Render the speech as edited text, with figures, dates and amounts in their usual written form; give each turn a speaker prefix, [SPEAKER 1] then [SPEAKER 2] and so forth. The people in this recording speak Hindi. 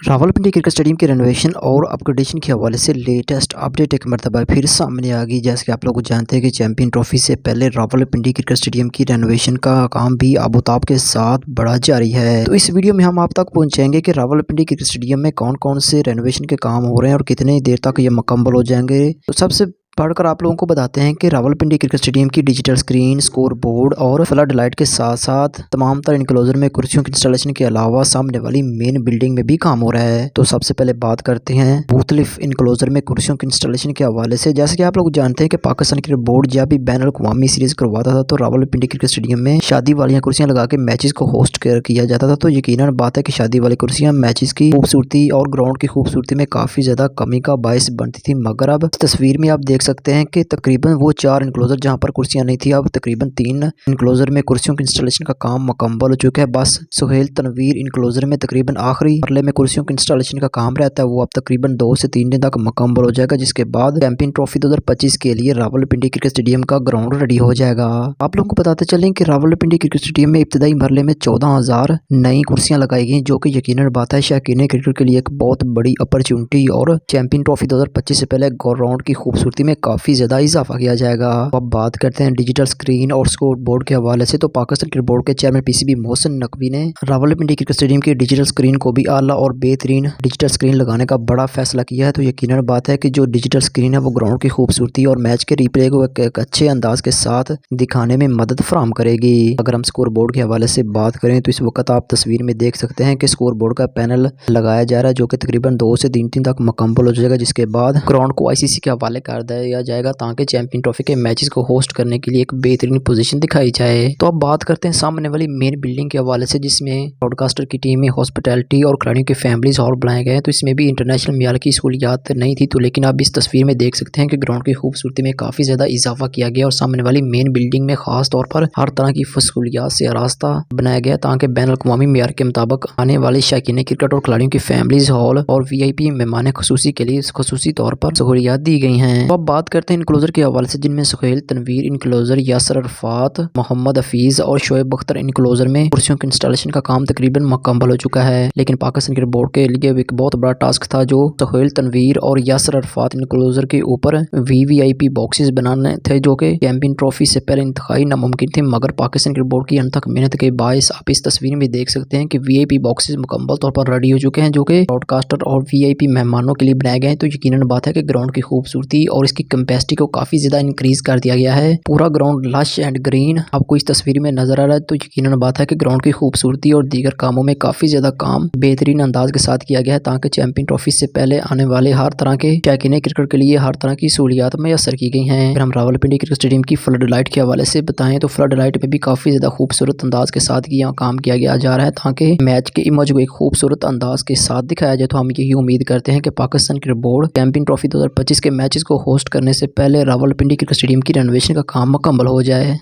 [SPEAKER 1] रावलपिंडी क्रिकेट स्टेडियम के रेनोवेशन और अपग्रेडेशन के हवाले से लेटेस्ट अपडेट एक मरतबा फिर सामने आ गई। जैसे कि आप लोग जानते हैं कि चैंपियन ट्रॉफी से पहले रावलपिंडी क्रिकेट स्टेडियम की रेनोवेशन का काम भी आबोताब के साथ बड़ा जारी है। तो इस वीडियो में हम आप तक पहुंचाएंगे कि रावलपिंडी क्रिकेट स्टेडियम में कौन कौन से रेनोवेशन के काम हो रहे हैं और कितनी देर तक ये मुकम्मल हो जाएंगे। तो सबसे पढ़कर आप लोगों को बताते हैं कि रावलपिंडी क्रिकेट स्टेडियम की डिजिटल स्क्रीन, स्कोर बोर्ड और फ्लड लाइट के साथ साथ तमाम तरह इनक्लोजर में कुर्सियों की इंस्टॉलेशन के अलावा सामने वाली मेन बिल्डिंग में भी काम हो रहा है। तो सबसे पहले बात करते हैं मुख्तलिफ इनक्लोजर में कुर्सियों की इंस्टॉलेशन के हवाले से। जैसे कि आप लोग जानते हैं कि पाकिस्तान क्रिकेट बोर्ड जब भी बैन अवी सीरीज करवाता था तो रावलपिंडी क्रिकेट स्टेडियम में शादी वाली कुर्सियां लगा के मैचेस को होस्ट किया जाता था। तो यकीनन बात है कि शादी वाली कुर्सियां मैचेस की खूबसूरती और ग्राउंड की खूबसूरती में काफी ज्यादा कमी का बायस बनती थी। मगर अब तस्वीर में आप देख सकते हैं कि तकरीबन वो 4 इनक्लोजर जहां पर कुर्सियां नहीं थी, अब तकरीबन 3 इनक्लोजर में कुर्सियों की इंस्टॉलेशन का काम मुकम्मल हो चुका है। बस सुहेल तनवीर इनक्लोजर में तकरीबन आखिरी मरले में कुर्सियों की इंस्टॉलेशन का काम रहता है, वो अब तकरीबन 2 से 3 दिन तक मुकम्मल हो जाएगा, जिसके बाद चैंपियन ट्रॉफी 2025 के लिए रावलपिंडी क्रिकेट स्टेडियम का ग्राउंड रेडी हो जाएगा। आप लोगों को बताते चलें कि रावलपिंडी क्रिकेट स्टेडियम में इब्तदाई मरले में 14,000 नई कुर्सियां लगाई गई, जो कि यकीनन बात है शौकीन क्रिकेट के लिए एक बहुत बड़ी अपॉर्चुनिटी और चैंपियन ट्रॉफी 2025 से पहले ग्राउंड की खूबसूरती में काफी ज्यादा इजाफा किया जाएगा। अब बात करते हैं डिजिटल स्क्रीन और स्कोर बोर्ड के हवाले से। तो पाकिस्तान क्रिकेट बोर्ड के चेयरमैन पीसीबी मोहसिन नकवी ने रावलपिंडी क्रिकेट स्टेडियम की डिजिटल स्क्रीन को भी आला और बेहतरीन डिजिटल स्क्रीन लगाने का बड़ा फैसला किया है। तो यकीनन बात है कि जो डिजिटल स्क्रीन है वो ग्राउंड की खूबसूरती और मैच के रिप्ले को एक अच्छे अंदाज के साथ दिखाने में मदद फराहम करेगी। अगर हम स्कोर बोर्ड के हवाले से बात करें तो इस वक्त आप तस्वीर में देख सकते हैं कि स्कोर बोर्ड का पैनल लगाया जा रहा है, जो कि तकरीबन 2 से 3 दिन तक मुकम्मल हो जाएगा, जिसके बाद ग्राउंड को आईसीसी के हवाले कर दिया जाएगा ताकि चैंपियन ट्रॉफी के मैचेस को होस्ट करने के लिए एक बेहतरीन पोजीशन दिखाई जाए। तो अब बात करते हैं सामने वाली मेन बिल्डिंग के हवाले से, जिसमें ब्रॉडकास्टर की टीम में हॉस्पिटैलिटी और खिलाड़ियों के फैमिलीज हॉल बनाए गए हैं। तो इसमें भी इंटरनेशनल मियार की सहूलियात नहीं थी, तो लेकिन आप इस तस्वीर में देख सकते हैं कि ग्राउंड की खूबसूरती में काफी ज्यादा इजाफा किया गया और सामने वाली मेन बिल्डिंग में खास तौर पर हर तरह की सहूलियात से रास्ता बनाया गया ताकि बैन अवी मियार के मुताबिक आने वाले शौकीन क्रिकेट और खिलाड़ियों की फैमिलीज हॉल और वीआईपी मेहमान खसूसी के लिए खसूसी तौर पर सहूलियात दी गई हैं। तो अब बात करते हैं इनक्लोजर के हवाले से, जिनमें सुहेल तनवीर इनक्लोजर, यासर अरफात, मोहम्मद हफीज और शोएब अख्तर इनक्लोजर में कुर्सियों के इंस्टॉलेशन का काम तकरीबन मुकम्मल हो चुका है। लेकिन पाकिस्तान क्रिकेट बोर्ड के लिए एक बहुत बड़ा टास्क था, जो सुहेल तनवीर और यासर अरफात इनक्लोजर के ऊपर वीवीआईपी बॉक्सेस बनाने थे, जो कि चैंपियन ट्रॉफी से पहले इंतहाई नामुमकिन थे। मगर पाकिस्तान क्रिकेट बोर्ड की अनथक मेहनत के बायस आप इस तस्वीर में देख सकते हैं कि वीआईपी बॉक्सेस मुकम्मल तौर पर रेडी हो चुके हैं, जो कि ब्रॉडकास्टर और वीआईपी मेहमानों के लिए बनाए गए हैं। तो यकीनन बात है कि ग्राउंड की खूबसूरती और इसकी कैपेसिटी को काफी ज्यादा इंक्रीज कर दिया गया है। पूरा ग्राउंड लश एंड ग्रीन आपको इस तस्वीर में नजर आ रहा है। तो यकीनन बात है कि ग्राउंड की खूबसूरती और दीगर कामों में काफी ज्यादा काम बेहतरीन अंदाज के साथ किया गया है ताकि चैंपियन ट्रॉफी से पहले आने वाले हर तरह के शौकीन क्रिकेट के लिए हर तरह की सहूलियात मैसर की गई हैं। अगर हम रावलपिंडी क्रिकेट स्टेडियम की फ्लड लाइट के हवाले से बताएं तो फ्लड लाइट में भी काफी ज्यादा खूबसूरत अंदाज के साथ यहाँ काम किया गया जा रहा है ताकि मैच के इमेज को एक खूबसूरत अंदाज के साथ दिखाया जाए। तो हम यही उम्मीद करते हैं कि Pakistan cricket board champion trophy 2025 के मैचेस को होस्ट करने से पहले रावलपिंडी क्रिकेट स्टेडियम की रेनोवेशन का काम मुकम्मल हो जाए।